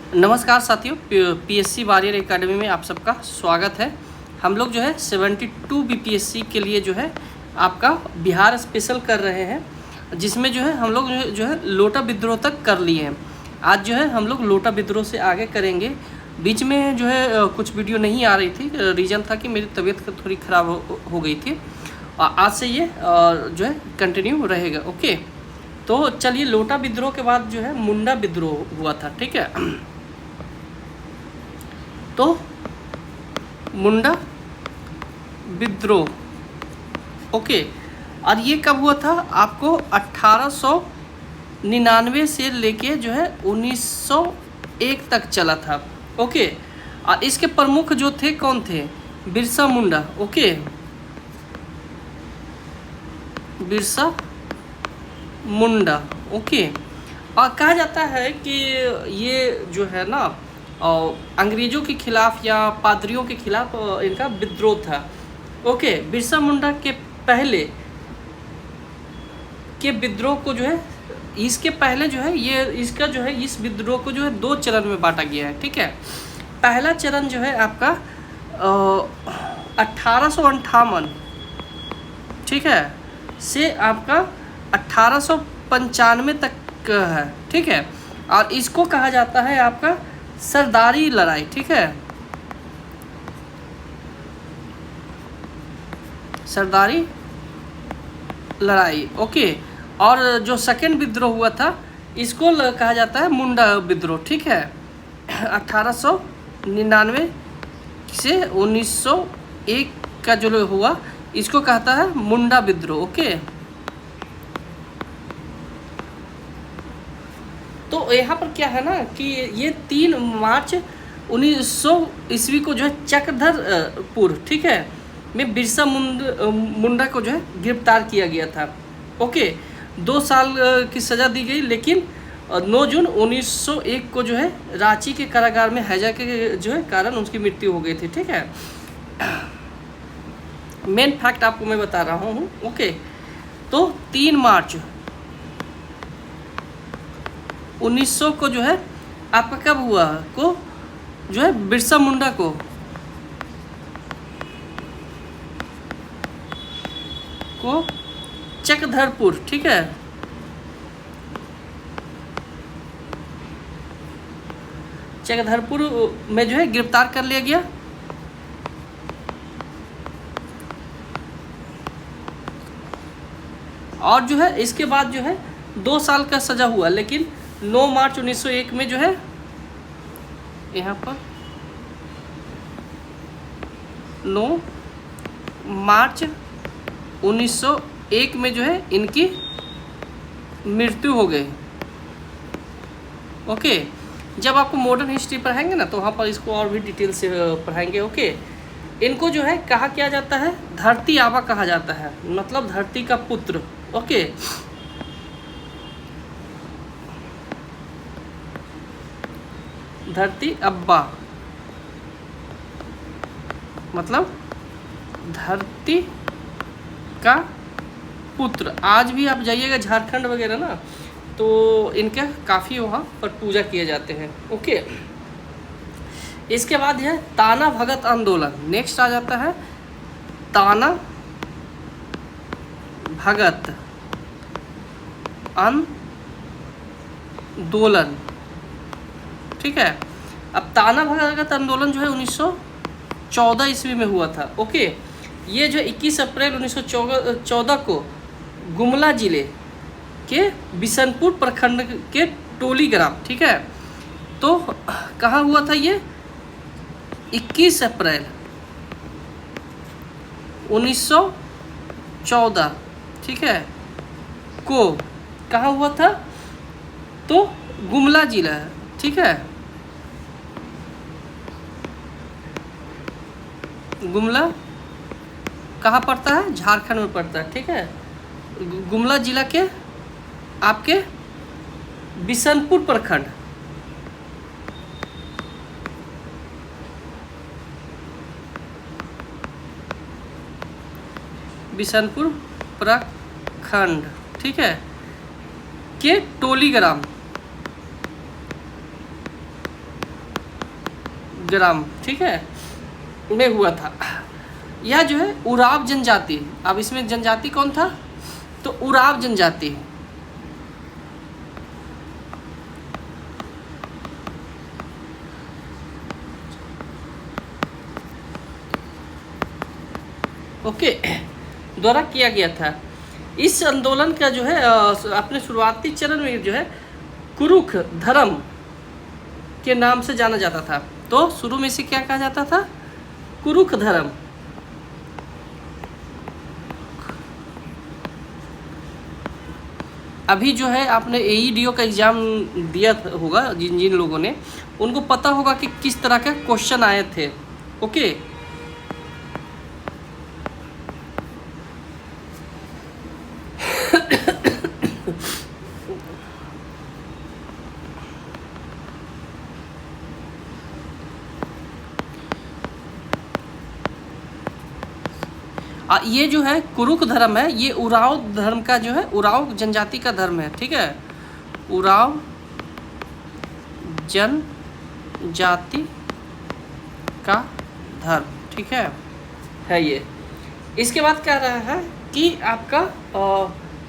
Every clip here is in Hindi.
नमस्कार साथियों, पीएससी वॉरियर एकेडमी में आप सबका स्वागत है। हम लोग जो है 72 बीपीएससी के लिए जो है आपका बिहार स्पेशल कर रहे हैं, जिसमें जो है हम लोग जो है लोटा विद्रोह तक कर लिए हैं। आज जो है हम लोग लोटा विद्रोह से आगे करेंगे। बीच में जो है कुछ वीडियो नहीं आ रही थी, रीज़न था कि मेरी तबीयत थोड़ी ख़राब हो गई थी। आज से ये जो है कंटिन्यू रहेगा। ओके, तो चलिए, लोटा विद्रोह के बाद जो है मुंडा विद्रोह हुआ था। ठीक है, तो मुंडा विद्रोह, ओके। और ये कब हुआ था? आपको 1899 से लेके जो है 1901 तक चला था। ओके, और इसके प्रमुख जो थे कौन थे? बिरसा मुंडा। ओके, बिरसा मुंडा। ओके, और कहा जाता है कि ये जो है ना अंग्रेज़ों के खिलाफ या पादरियों के खिलाफ इनका विद्रोह था। ओके, बिरसा मुंडा के पहले के विद्रोह को जो है, इसके पहले जो है ये इसका जो है इस विद्रोह को जो है 2 चरण में बांटा गया है। ठीक है, पहला चरण जो है आपका 1858, ठीक है, से आपका 1895 तक है। ठीक है, और इसको कहा जाता है आपका सरदारी लड़ाई। ठीक है, सरदारी लड़ाई। ओके, और जो सेकेंड विद्रोह हुआ था इसको कहा जाता है मुंडा विद्रोह। ठीक है, 1899 से 1901 का जो हुआ इसको कहता है मुंडा विद्रोह। ओके, तो यहाँ पर क्या है ना कि ये 3 मार्च 1900 ईस्वी को जो है चक्रधरपुर, ठीक है, में बिरसा मुंडा को जो है गिरफ्तार किया गया था। ओके, 2 साल की सज़ा दी गई, लेकिन 9 जून 1901 को जो है रांची के कारागार में हैजा के जो है कारण उसकी मृत्यु हो गई थी। ठीक है, मेन फैक्ट आपको मैं बता रहा हूँ। ओके, तो 3 मार्च 1900 को जो है आपका कब हुआ को जो है बिरसा मुंडा को चक्रधरपुर, ठीक है, चक्रधरपुर में जो है गिरफ्तार कर लिया गया। और जो है इसके बाद जो है 2 साल का सज़ा हुआ, लेकिन 9 मार्च 1901 में जो है यहाँ पर 9 मार्च 1901 में जो है इनकी मृत्यु हो गई। ओके, जब आपको मॉडर्न हिस्ट्री पढ़ाएंगे ना तो वहाँ पर इसको और भी डिटेल से पढ़ाएंगे। ओके, इनको जो है कहा किया जाता है धरती आबा कहा जाता है, मतलब धरती का पुत्र। ओके, धरती अब्बा मतलब धरती का पुत्र। आज भी आप जाइएगा झारखंड वगैरह ना तो इनके काफ़ी वहाँ पर पूजा किए जाते हैं। ओके, इसके बाद है ताना भगत आंदोलन। नेक्स्ट आ जाता है ताना भगत आंदोलन। ठीक है, अब ताना भगत आंदोलन जो है 1914 ईस्वी में हुआ था। ओके, ये जो 21 अप्रैल 1914 को गुमला जिले के बिशनपुर प्रखंड के टोली ग्राम, ठीक है, तो कहाँ हुआ था ये? 21 अप्रैल 1914, ठीक है, को कहाँ हुआ था? तो गुमला जिला है। ठीक है, गुमला कहाँ पड़ता है? झारखंड में पड़ता है। ठीक है, गुमला जिला के आपके बिशनपुर प्रखंड, बिशनपुर प्रखंड, ठीक है, के टोली ग्राम ग्राम, ठीक है, में हुआ था। यह जो है उराव जनजाति, अब इसमें जनजाति कौन था, तो उराव जनजाति। ओके, द्वारा किया गया था। इस आंदोलन का जो है अपने शुरुआती चरण में जो है कुरुख धर्म के नाम से जाना जाता था। तो शुरू में इसे क्या कहा जाता था, कुरुख धर्म। अभी जो है आपने AEDO का एग्ज़ाम दिया होगा, जिन जिन लोगों ने, उनको पता होगा कि किस तरह के क्वेश्चन आए थे। ओके, ये जो है कुरुक धर्म है, ये उराव धर्म का जो है, उराव जनजाति का धर्म है, ठीक है, उराव जनजाति का धर्म, ठीक है ये। इसके बाद क्या रहा है कि आपका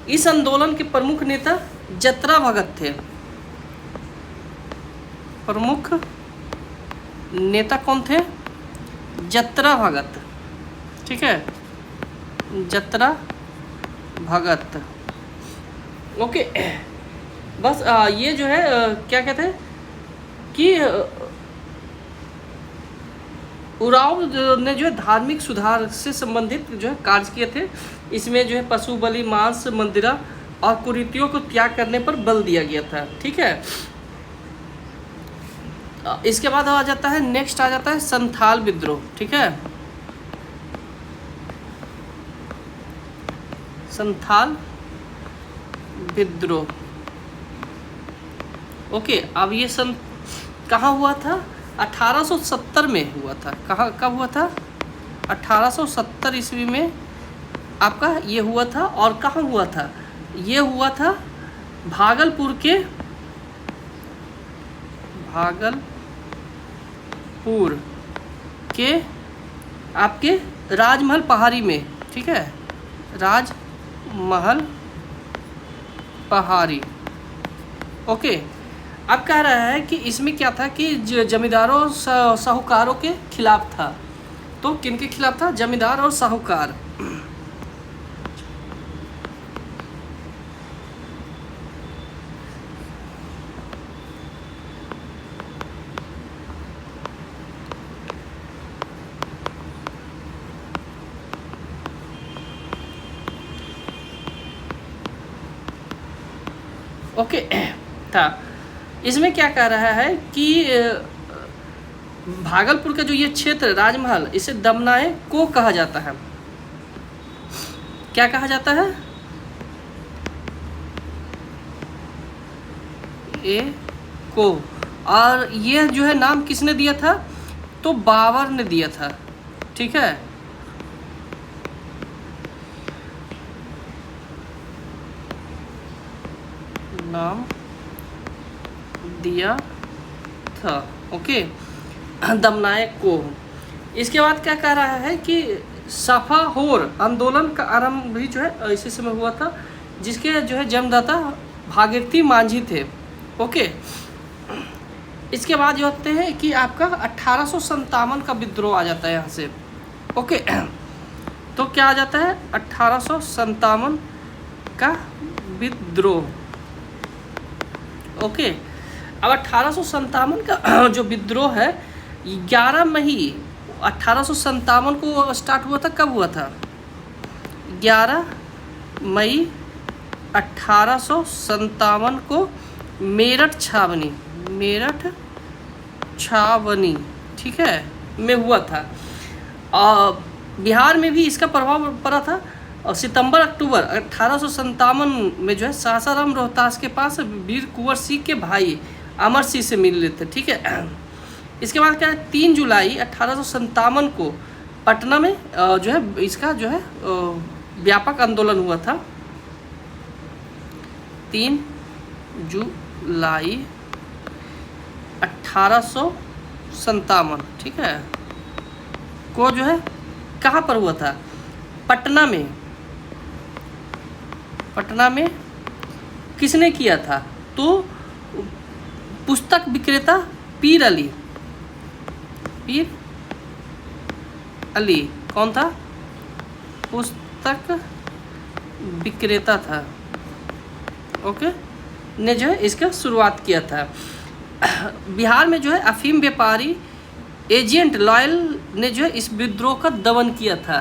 इस आंदोलन के प्रमुख नेता जतरा भगत थे। प्रमुख नेता कौन थे, जतरा भगत, ठीक है, जतरा भगत। ओके, बस ये जो है क्या कहते हैं कि उराव ने जो है धार्मिक सुधार से संबंधित जो है कार्य किए थे। इसमें जो है पशु बलि, मांस, मंदिरा और कुरीतियों को त्याग करने पर बल दिया गया था, ठीक है। इसके बाद आ जाता है, नेक्स्ट आ जाता है संथाल विद्रोह, ठीक है, संथाल विद्रोह। ओके, अब ये कहाँ हुआ था, 1870 में हुआ था। कब हुआ था, 1870 ईस्वी में आपका ये हुआ था। और कहाँ हुआ था, ये हुआ था भागलपुर के आपके राजमहल पहाड़ी में, ठीक है, राजमहल पहाड़ी। ओके, अब कह रहा है कि इसमें क्या था कि जमींदारों और साहूकारों के खिलाफ था। तो किन के खिलाफ था, जमींदार और साहूकार। ओके था। इसमें क्या कह रहा है कि भागलपुर का जो ये क्षेत्र राजमहल, इसे दमनाए को कहा जाता है। क्या कहा जाता है, ए को। और ये जो है नाम किसने दिया था, तो बाबर ने दिया था, ठीक है। नाम दिया था, ओके, दमनायक को। इसके बाद क्या कह रहा है कि सफाहोर आंदोलन का आरंभ भी जो है इसी समय हुआ था, जिसके जो है जन्मदाता भागीरथी मांझी थे। ओके, इसके बाद ये होते हैं कि आपका 1857 का विद्रोह आ जाता है यहाँ से। ओके, तो क्या आ जाता है, 1857 का विद्रोह। ओके, अब 1857 का जो विद्रोह है 11 मई 1857 को स्टार्ट हुआ था। कब हुआ था, 11 मई 1857 को मेरठ छावनी, ठीक है, में हुआ था। बिहार में भी इसका प्रभाव पड़ा था। और सितंबर अक्टूबर 1857 में जो है सासाराम रोहतास के पास वीर कुंवर सिंह के भाई अमर सिंह से मिल रहे थे, ठीक है। इसके बाद क्या है, 3 जुलाई 1857 को पटना में जो है इसका जो है व्यापक आंदोलन हुआ था। 3 जुलाई 1857 57, ठीक है, को जो है कहाँ पर हुआ था? पटना में। पटना में किसने किया था? तो पुस्तक विक्रेता पीर अली। पीर अली कौन था? पुस्तक विक्रेता था, ओके, ने जो है इसका शुरुआत किया था। बिहार में जो है अफीम व्यापारी एजेंट लॉयल ने जो है इस विद्रोह का दमन किया था,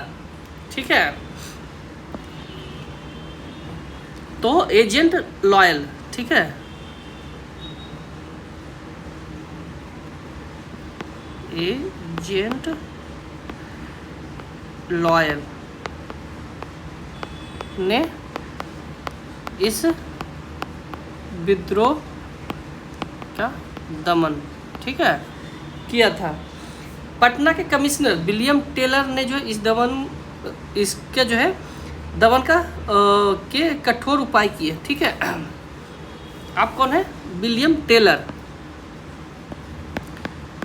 ठीक है। तो एजेंट लॉयल, ठीक है, एजेंट लॉयल ने इस विद्रोह का दमन, ठीक है, किया था। पटना के कमिश्नर विलियम टेलर ने जो इसके जो है दमन का के कठोर उपाय किए, ठीक है। आप कौन है? William Taylor.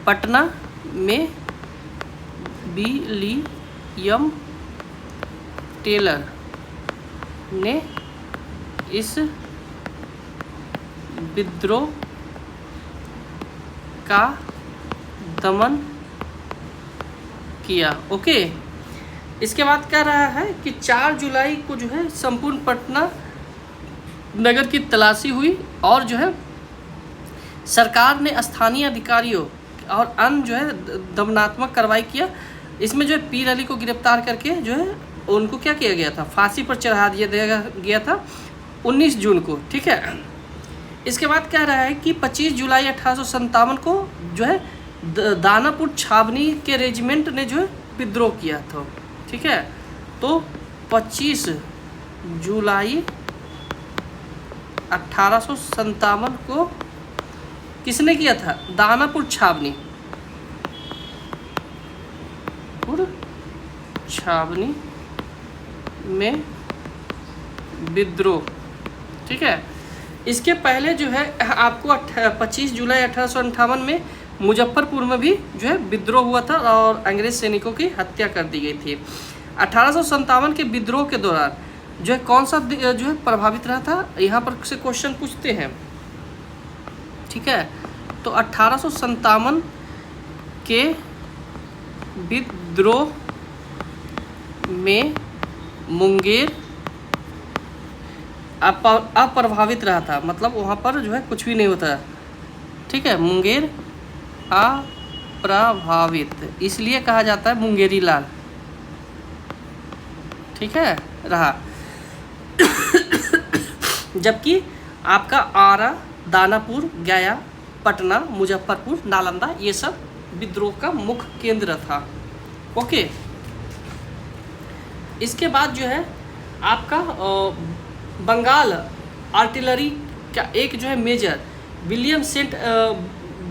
पटना में विलियम टेलर ने इस विद्रोह का दमन किया, ओके। इसके बाद कह रहा है कि 4 जुलाई को जो है संपूर्ण पटना नगर की तलाशी हुई और जो है सरकार ने स्थानीय अधिकारियों और अन्य जो है दमनात्मक कार्रवाई किया। इसमें जो है पीर अली को गिरफ्तार करके जो है उनको क्या किया गया था? फांसी पर चढ़ा दिया गया था 19 जून को, ठीक है। इसके बाद कह रहा है कि 25 जुलाई 1857 को जो है दानापुर छावनी के रेजिमेंट ने जो है विद्रोह किया था, ठीक है। तो 25 जुलाई 1857 को किसने किया था? दानापुर छावनी में विद्रोह, ठीक है। इसके पहले जो है आपको 25 जुलाई 1858 में मुजफ्फरपुर में भी जो है विद्रोह हुआ था और अंग्रेज सैनिकों की हत्या कर दी गई थी। 1857 के विद्रोह के दौरान जो है कौन सा जो है प्रभावित रहा था? यहाँ पर से क्वेश्चन पूछते हैं, ठीक है। तो 1857 के विद्रोह में मुंगेर अप्रभावित रहा था, मतलब वहाँ पर जो है कुछ भी नहीं होता, ठीक है। मुंगेर अप्रभावित इसलिए कहा जाता है मुंगेरी लाल, ठीक है, रहा। जबकि आपका आरा, दानापुर, गया, पटना, मुजफ्फरपुर, नालंदा ये सब विद्रोह का मुख्य केंद्र था, ओके। इसके बाद जो है आपका बंगाल आर्टिलरी का एक जो है मेजर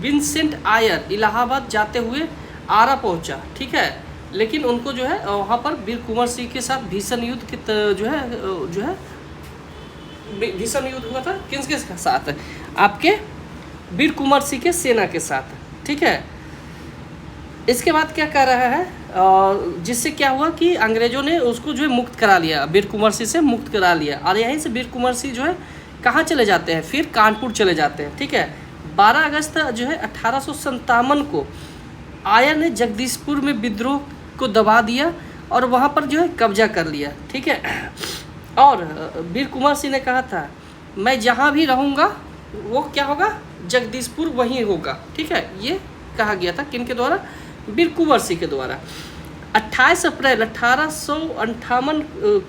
विंसेंट आयर इलाहाबाद जाते हुए आरा पहुंचा, ठीक है। लेकिन उनको जो है वहाँ पर वीर कुंवर सिंह के साथ भीषण युद्ध के जो है भीषण युद्ध हुआ था। किसके साथ? आपके वीर कुंवर सिंह के सेना के साथ, ठीक है। इसके बाद क्या कह रहा है, जिससे क्या हुआ कि अंग्रेजों ने उसको जो है मुक्त करा लिया, वीर कुंवर सिंह से मुक्त करा लिया। और यहीं से वीर कुंवर सिंह जो है कहाँ चले जाते हैं? फिर कानपुर चले जाते हैं, ठीक है। 12 अगस्त जो है 1857 को आयर ने जगदीशपुर में विद्रोह को दबा दिया और वहाँ पर जो है कब्जा कर लिया, ठीक है। और वीर कुंवर सिंह ने कहा था मैं जहाँ भी रहूँगा वो क्या होगा? जगदीशपुर वहीं होगा, ठीक है। ये कहा गया था किन के द्वारा? वीर कुंवर सिंह के द्वारा। 28 अप्रैल 1858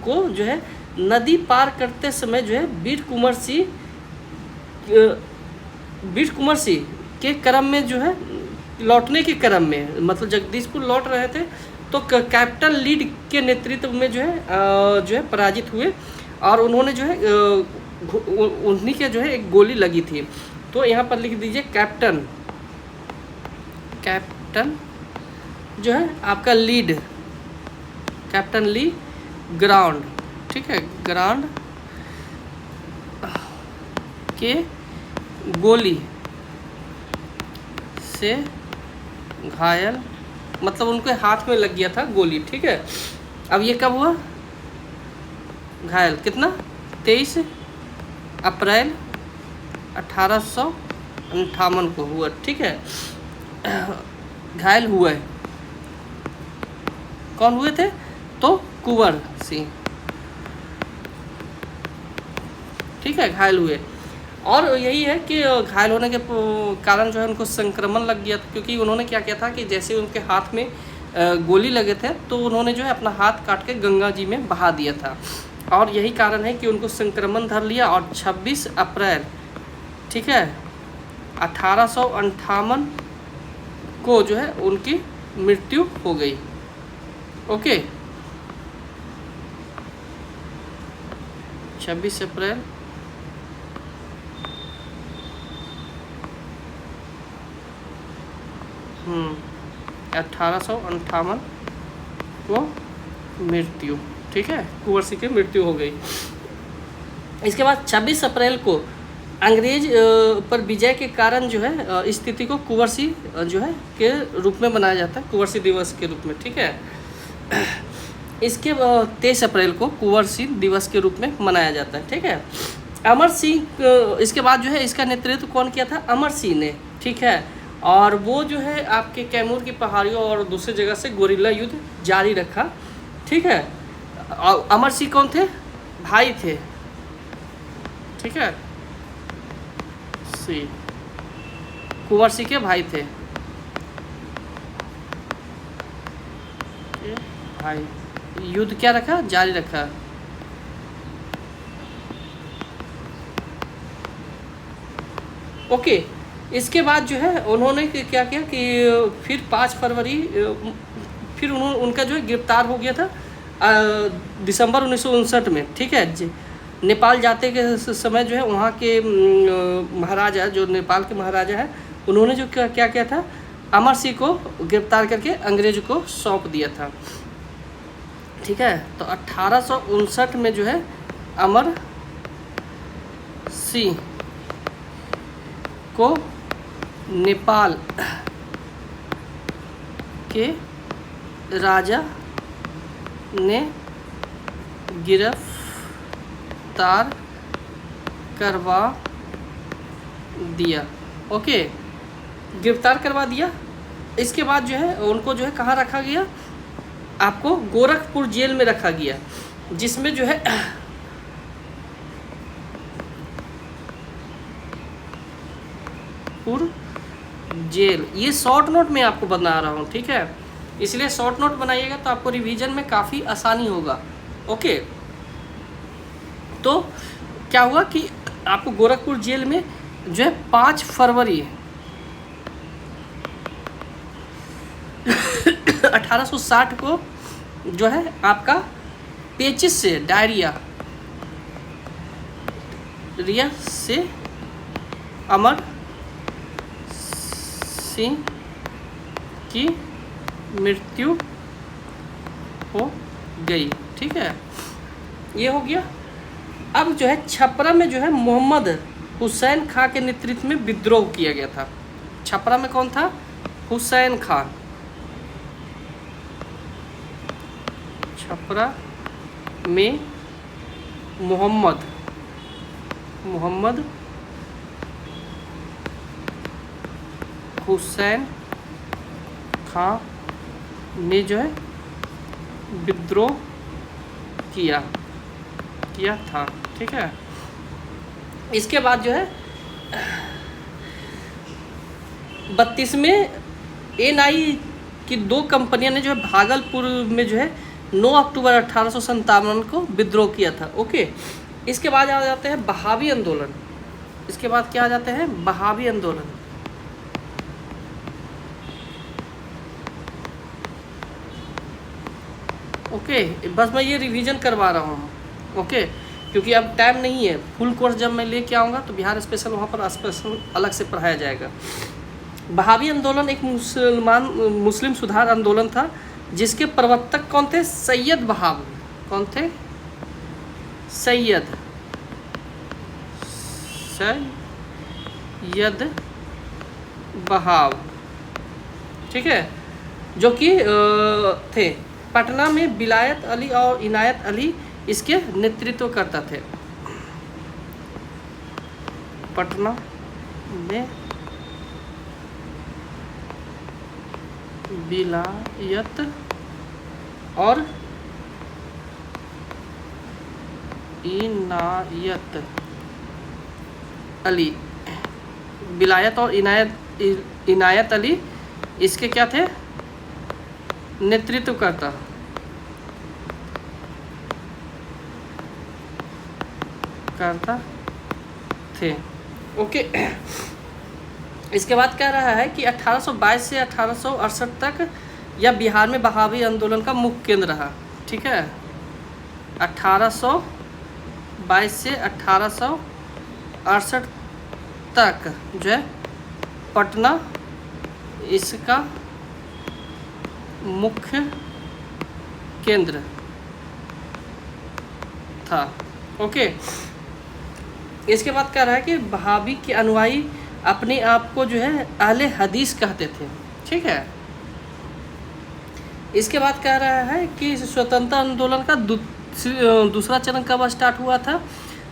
को जो है नदी पार करते समय जो है वीर कुंवर सिंह के क्रम में जो है लौटने के क्रम में, मतलब जगदीशपुर लौट रहे थे तो कैप्टन लीड के नेतृत्व में जो है पराजित हुए और उन्होंने जो है उन्हीं के जो है एक गोली लगी थी। तो यहाँ पर लिख दीजिए कैप्टन जो है आपका लीड, कैप्टन ली ग्राउंड, ठीक है, ग्राउंड के गोली से घायल मतलब उनके हाथ में लग गया था गोली, ठीक है। अब ये कब हुआ घायल, कितना 23 अप्रैल 1858 को हुआ, ठीक है। घायल हुए कौन हुए थे, तो कुंवर सिंह, ठीक है, घायल हुए। और यही है कि घायल होने के कारण जो है उनको संक्रमण लग गया था, क्योंकि उन्होंने क्या किया था कि जैसे उनके हाथ में गोली लगे थे तो उन्होंने जो है अपना हाथ काट के गंगा जी में बहा दिया था, और यही कारण है कि उनको संक्रमण धर लिया। और 26 अप्रैल, ठीक है, 1858 को जो है उनकी मृत्यु हो गई। ओके, 26 अप्रैल 1858 को मृत्यु, ठीक है, कुंवर सिंह की मृत्यु हो गई। इसके बाद 26 अप्रैल को अंग्रेज पर विजय के कारण जो है स्थिति को कुंवर सिंह जो है के रूप में मनाया जाता है, कुंवर सिंह दिवस के रूप में, ठीक है। इसके 23 अप्रैल को कुंवर सिंह दिवस के रूप में मनाया जाता है, ठीक है। अमर सिंह इसके बाद जो है इसका नेतृत्व कौन किया था, अमर सिंह ने, ठीक है। और वो जो है आपके कैमूर की पहाड़ियों और दूसरी जगह से गोरिल्ला युद्ध जारी रखा, ठीक है। अमर सिंह कौन थे, भाई थे, ठीक है, सिंह कुंवर सिंह के भाई थे, भाई, युद्ध क्या रखा, जारी रखा। ओके, इसके बाद जो है उन्होंने क्या किया कि फिर 5 फरवरी फिर उनका जो है गिरफ्तार हो गया था दिसंबर 1959 में, ठीक है। नेपाल जाते के समय जो है वहाँ के महाराजा, जो नेपाल के महाराजा है, उन्होंने जो क्या किया था, अमर सिंह को गिरफ्तार करके अंग्रेज को सौंप दिया था, ठीक है। तो 1859 में जो है अमर सिंह को नेपाल के राजा ने गिरफ्तार करवा दिया। ओके, गिरफ्तार करवा दिया। इसके बाद जो है उनको जो है कहाँ रखा गया, आपको गोरखपुर जेल में रखा गया, जिसमें जो है जेल, ये शॉर्ट नोट में आपको बना रहा हूँ, ठीक है, इसलिए शॉर्ट नोट बनाइएगा तो आपको रिवीजन में काफ़ी आसानी होगा। ओके, तो क्या हुआ कि आपको गोरखपुर जेल में जो है 5 फरवरी 1860 को जो है आपका पेचिस से डायरिया से अमर सिंह की मृत्यु हो गई, ठीक है, ये हो गया। अब जो है छपरा में जो है मोहम्मद हुसैन खां के नेतृत्व में विद्रोह किया गया था। छपरा में कौन था, हुसैन खान। छपरा में मोहम्मद हुसैन खां ने जो है विद्रोह किया था, ठीक है। इसके बाद जो है 32वें NI की 2 कंपनियां ने जो है भागलपुर में जो है 9 अक्टूबर 1857 को विद्रोह किया था। ओके, इसके बाद आ जाते हैं बहावी आंदोलन। इसके बाद क्या आ जाते हैं, बहावी आंदोलन। ओके, बस मैं ये रिवीजन करवा रहा हूँ, ओके, क्योंकि अब टाइम नहीं है। फुल कोर्स जब मैं लेके आऊँगा तो बिहार स्पेशल वहाँ पर स्पेशल अलग से पढ़ाया जाएगा। बहावी आंदोलन एक मुस्लिम सुधार आंदोलन था, जिसके प्रवर्तक कौन थे, सैयद बहाव। कौन थे, सैयद बहाव, ठीक है, जो कि थे। पटना में विलायत अली और इनायत अली इसके नेतृत्व करता थे। पटना में विलायत और इनायत अली, विलायत और इनायत अली इसके क्या थे, नेतृत्व करता थे। ओके, इसके बाद कह रहा है कि 1822 से 1868 तक यह बिहार में बहावी आंदोलन का मुख्य केंद्र रहा। ठीक है, 1822 से 1868 तक जो है पटना इसका मुख्य केंद्र था। ओके, इसके बाद कह रहा है कि बहावी के अनुयायी अपने आप को जो है अहले हदीस कहते थे। ठीक है, इसके बाद कह रहा है कि स्वतंत्रता आंदोलन का दूसरा चरण कब स्टार्ट हुआ था,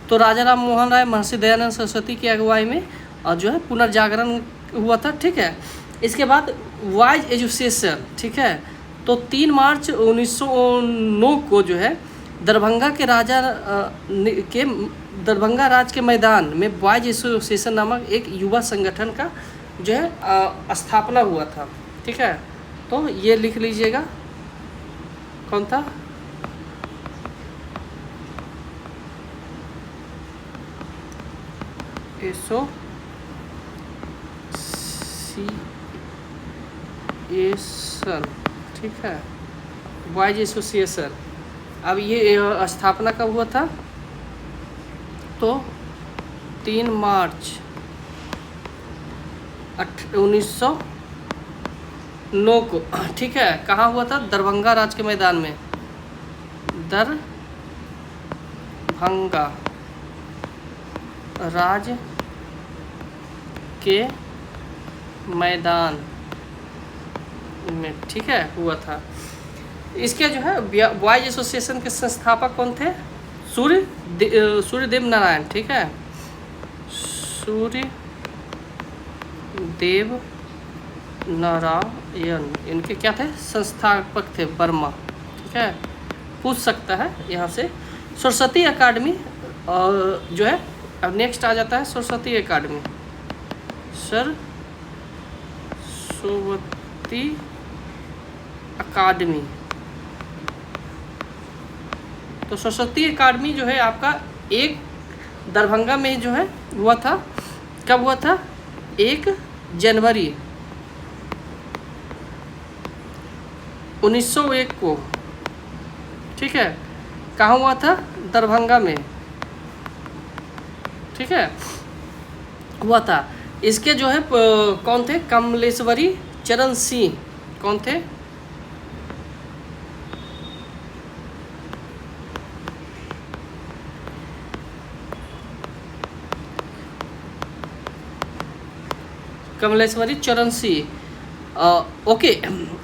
तो राजा राम मोहन राय महर्षि दयानंद सरस्वती की अगुवाई में और जो है पुनर्जागरण हुआ था। ठीक है, इसके बाद वाइज एजुकेशन। ठीक है, तो 3 मार्च 1909 को जो है दरभंगा के दरभंगा राज के मैदान में बॉयज एसोसिएशन नामक एक युवा संगठन का जो है स्थापना हुआ था। ठीक है, तो ये लिख लीजिएगा, कौन था, एसोसिएशन। ठीक है, बॉयज एसोसिएशन। अब ये स्थापना कब हुआ था, तो 3 मार्च 1909 को। ठीक है, कहाँ हुआ था, दरभंगा राज के मैदान में, दरभंगा राज के मैदान में। ठीक है, हुआ था। इसके जो है बॉयज एसोसिएशन के संस्थापक कौन थे, सूर्यदेव नारायण। ठीक है, सूर्यदेव नारायण इनके क्या थे, संस्थापक थे, वर्मा। ठीक है, पूछ सकता है यहाँ से। सरस्वती अकादमी जो है, अब नेक्स्ट आ जाता है सरस्वती अकादमी। सरस्वती अकादमी, तो सरस्वती अकादमी जो है आपका एक दरभंगा में जो है हुआ था। कब हुआ था, 1 जनवरी 1901 को। ठीक है, कहाँ हुआ था, दरभंगा में। ठीक है, हुआ था। इसके जो है कौन थे, कमलेश्वरी चरण सिंह। कौन थे, कमलेश्वरी चरण सिंह। ओके,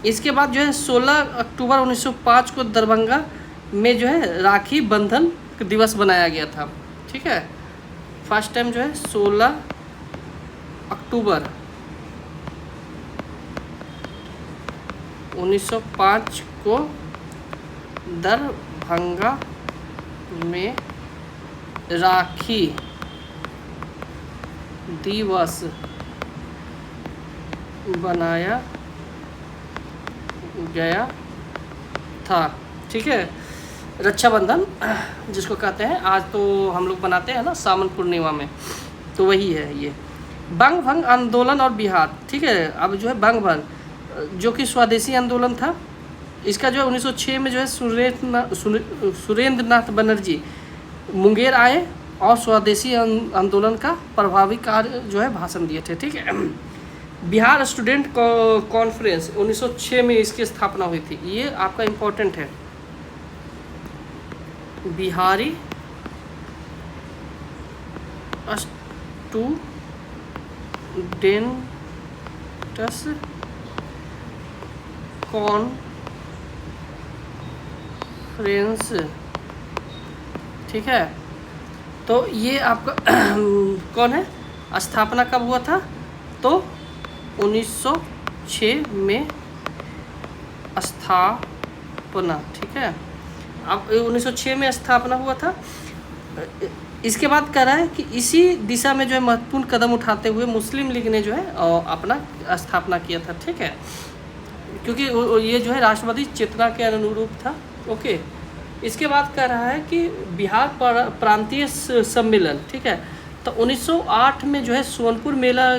इसके बाद जो है 16 अक्टूबर 1905 को दरभंगा में जो है राखी बंधन दिवस बनाया गया था। ठीक है, फर्स्ट टाइम जो है 16 अक्टूबर 1905 को दरभंगा में राखी दिवस बनाया गया था। ठीक है, रक्षाबंधन जिसको कहते हैं, आज तो हम लोग बनाते हैं ना सावन पूर्णिमा में, तो वही है ये। बंग भंग आंदोलन और बिहार। ठीक है, अब जो है बंग भंग जो कि स्वदेशी आंदोलन था, इसका जो है 1906 में जो है सुरेंद्र नाथ बनर्जी मुंगेर आए और स्वदेशी आंदोलन का प्रभावी कार्य जो है भाषण दिए थे। ठीक है, बिहार स्टूडेंट कॉन्फ्रेंस 1906 में इसकी स्थापना हुई थी। ये आपका इम्पोर्टेंट है, बिहारी स्टूडेंट्स कॉन्फ्रेंस, ठीक है। तो ये आपका कौन है, स्थापना कब हुआ था, तो 1906 में स्थापना, ठीक है। अब 1906 में स्थापना हुआ था। इसके बाद कह रहा है कि इसी दिशा में जो है महत्वपूर्ण कदम उठाते हुए मुस्लिम लीग ने जो है अपना स्थापना किया था, ठीक है, क्योंकि ये जो है राष्ट्रवादी चेतना के अनुरूप था। ओके, इसके बाद कह रहा है कि बिहार प्रांतीय सम्मेलन, ठीक है। तो 1908 में जो है सोनपुर मेला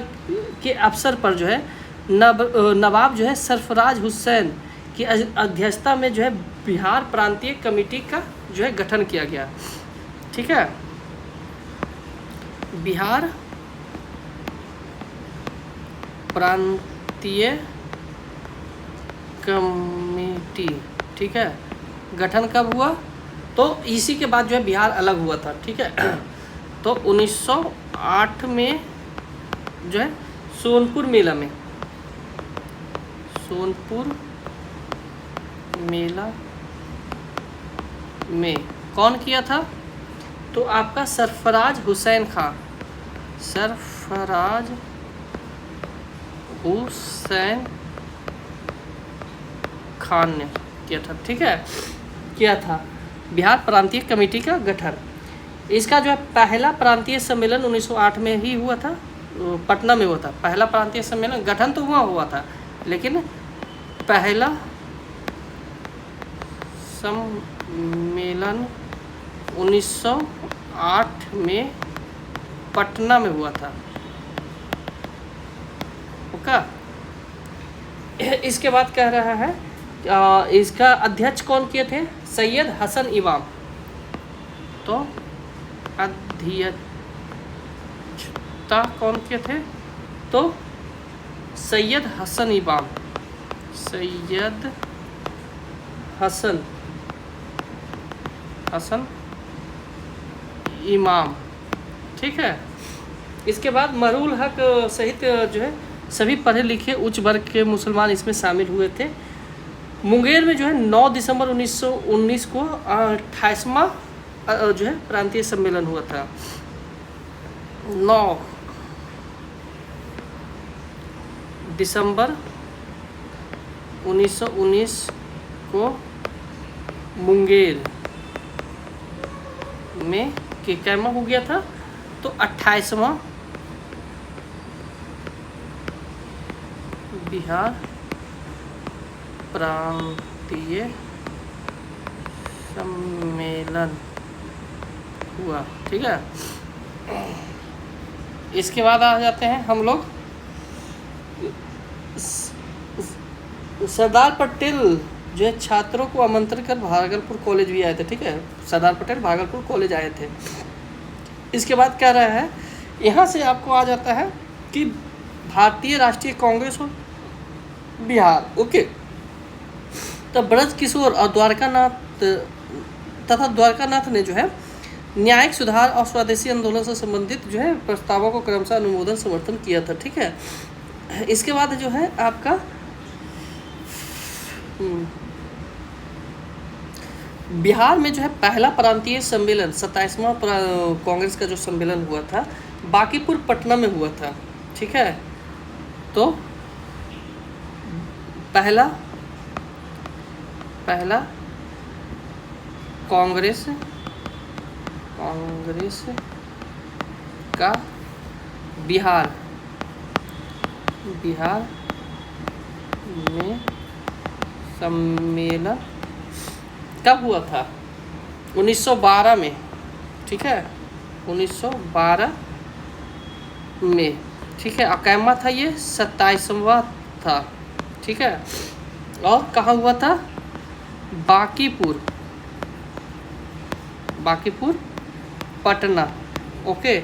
के अवसर पर जो है नवाब जो है सरफराज हुसैन की अध्यक्षता में जो है बिहार प्रांतीय कमेटी का जो है गठन किया गया, ठीक है। बिहार प्रांतीय कमेटी, ठीक है, गठन कब हुआ, तो इसी के बाद जो है बिहार अलग हुआ था, ठीक है। तो 1908 में जो है सोनपुर मेला में कौन किया था, तो आपका सरफराज हुसैन खान ने किया था, ठीक है, किया था बिहार प्रांतीय कमेटी का गठन। इसका जो है पहला प्रांतीय सम्मेलन 1908 में ही हुआ था, पटना में हुआ था। पहला प्रांतीय सम्मेलन, गठन तो हुआ था, लेकिन पहला सम्मेलन 1908 में पटना में हुआ था। ओके, इसके बाद कह रहा है इसका अध्यक्ष कौन किए थे, सैयद हसन इमाम। तो अध्यक्षता कौन किए थे, तो सैयद हसन इमाम, ठीक है। इसके बाद मरूल हक सहित जो है सभी पढ़े लिखे उच्च वर्ग के मुसलमान इसमें शामिल हुए थे। मुंगेर में जो है 9 दिसंबर 1919 को 28वां जो है प्रांतीय सम्मेलन हुआ था। 9 दिसंबर 1919 को मुंगेर में कैमा हो गया था, तो 28वां बिहार प्रांतीय सम्मेलन हुआ, ठीक है। इसके बाद आ जाते हैं हम लोग, सरदार पटेल जो है छात्रों को आमंत्रित कर भागलपुर कॉलेज भी आए थे, ठीक है। सरदार पटेल भागलपुर कॉलेज आए थे। इसके बाद क्या रहा है, यहाँ से आपको आ जाता है कि भारतीय राष्ट्रीय कांग्रेस और बिहार, ओके। तो ब्रज किशोर और द्वारकानाथ ने जो है न्यायिक सुधार और स्वदेशी आंदोलन से संबंधित जो है प्रस्तावों को क्रमशः अनुमोदन समर्थन किया था, ठीक है। इसके बाद जो है आपका बिहार में जो है पहला प्रांतीय सम्मेलन 27वां कांग्रेस का जो सम्मेलन हुआ था बांकीपुर पटना में हुआ था, ठीक है। तो पहला कांग्रेस का बिहार में सम्मेलन कब हुआ था, 1912 में, ठीक है, 1912 में, ठीक है। अकायमा था ये 27वां था, ठीक है। और कहाँ हुआ था, बांकीपुर पटना, ओके।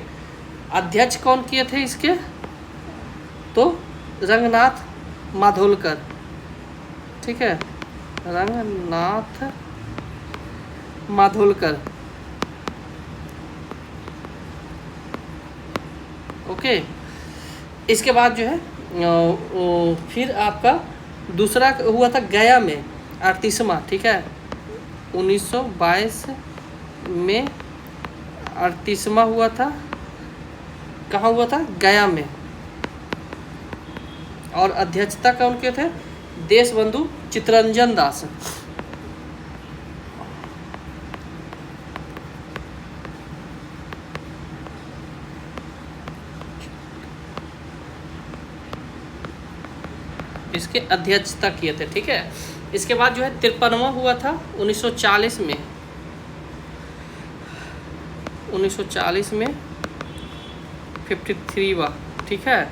अध्यक्ष कौन किए थे इसके, तो रंगनाथ माधोलकर, ठीक है, रंगनाथ माधोलकर, ओके। इसके बाद जो है फिर आपका दूसरा हुआ था गया में 38वां, ठीक है, 1922 में 38वां हुआ था। कहाँ हुआ था? गया में। और अध्यक्षता कौन के थे? देशबंधु चित्तरंजन दास। इसके अध्यक्षता किए थे, ठीक है। इसके बाद जो है 53वां हुआ था 1940 में, 1940 में 53वां, ठीक है।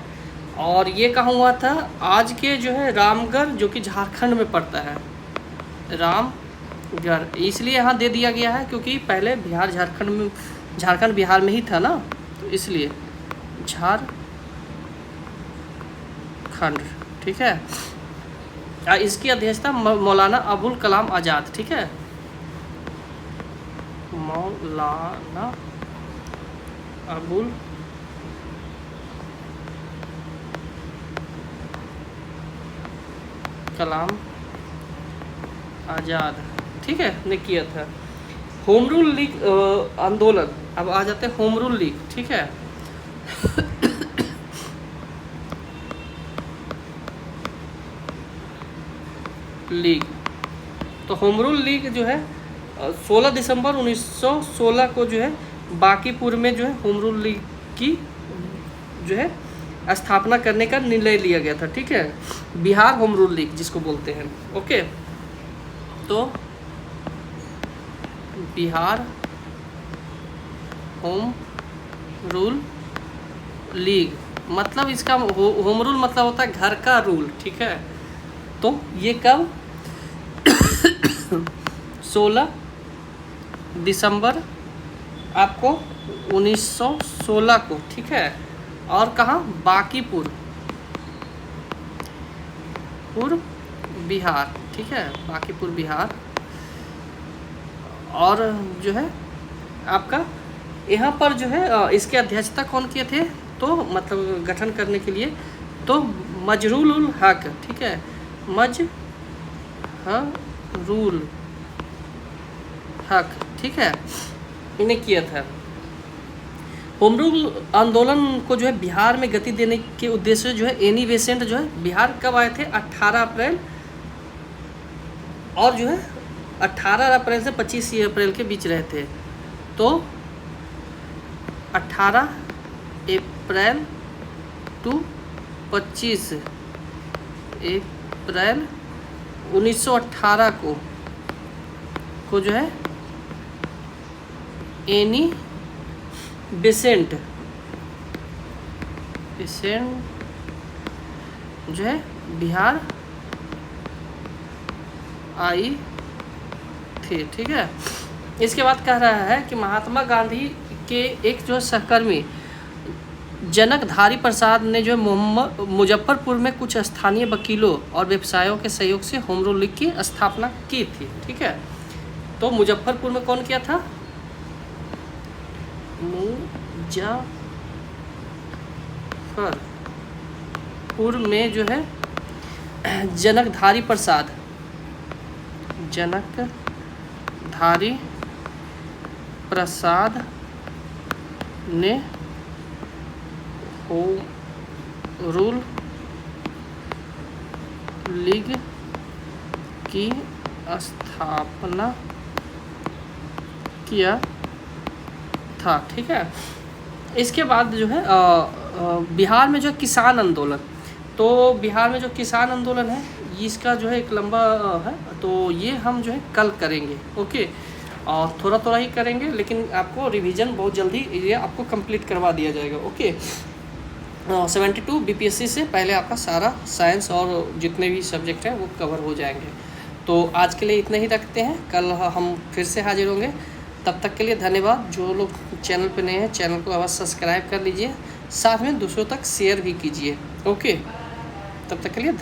और ये कहाँ हुआ था? आज के जो है रामगढ़, जो कि झारखंड में पड़ता है, रामगढ़ इसलिए यहाँ दे दिया गया है क्योंकि पहले बिहार झारखंड में, झारखंड बिहार में ही था ना, तो इसलिए झारखंड, ठीक है। इसकी अध्यक्षता मौलाना अबुल कलाम आज़ाद, ठीक है, मौलाना अबुल कलाम आज़ाद, ठीक है, ने किया था। होम रूल लीग आंदोलन, अब आ जाते हैं होम रूल लीग, ठीक है। लीग, तो होम रूल लीग जो है 16 दिसंबर 1916 को जो है बांकीपुर में जो है होम रूल लीग की जो है स्थापना करने का निर्णय लिया गया था, ठीक है। बिहार होम रूल लीग जिसको बोलते हैं, ओके। तो बिहार होम रूल लीग मतलब इसका होम रूल मतलब होता है घर का रूल, ठीक है। तो ये कब 16 दिसंबर आपको 1916 को, ठीक है। और कहाँ? बांकीपुर बिहार, ठीक है, बांकीपुर बिहार। और जो है आपका यहाँ पर जो है इसके अध्यक्षता कौन किए थे? तो मतलब गठन करने के लिए तो मजरूल उल हक, ठीक है, मजरूल हक, ठीक है, इन्हें किया था। होम रूल आंदोलन को जो है बिहार में गति देने के उद्देश्य से जो है एनी बेसेंट जो है बिहार कब आए थे? 18 अप्रैल, और जो है 18 अप्रैल से 25 अप्रैल के बीच रहे थे। तो 18 अप्रैल टू 25 अप्रैल 1918 को जो है एनी बेसेंट जो है बिहार आई थी, ठीक है। इसके बाद कह रहा है कि महात्मा गांधी के एक जो सहकर्मी जनकधारी प्रसाद ने जो मुजफ्फरपुर में कुछ स्थानीय वकीलों और व्यवसायों के सहयोग से होम रूल लीग की स्थापना की थी, ठीक है। तो मुजफ्फरपुर में कौन किया था? मुजफ्फरपुर में जो है जनकधारी प्रसाद ने होम रूल लीग की स्थापना किया था, ठीक है। इसके बाद जो है बिहार में जो किसान आंदोलन, तो बिहार में जो किसान आंदोलन है इसका जो है एक लंबा है, तो ये हम जो है कल करेंगे, ओके। और थोड़ा थोड़ा ही करेंगे, लेकिन आपको रिवीजन बहुत जल्दी ये आपको कंप्लीट करवा दिया जाएगा, ओके। 72 बीपीएससी से पहले आपका सारा साइंस और जितने भी सब्जेक्ट हैं वो कवर हो जाएंगे। तो आज के लिए इतना ही रखते हैं, कल हम फिर से हाजिर होंगे। तब तक के लिए धन्यवाद। जो लोग चैनल पर नए हैं चैनल को अवश्य सब्सक्राइब कर लीजिए, साथ में दूसरों तक शेयर भी कीजिए, ओके। तब तक के लिए धन्यवाद।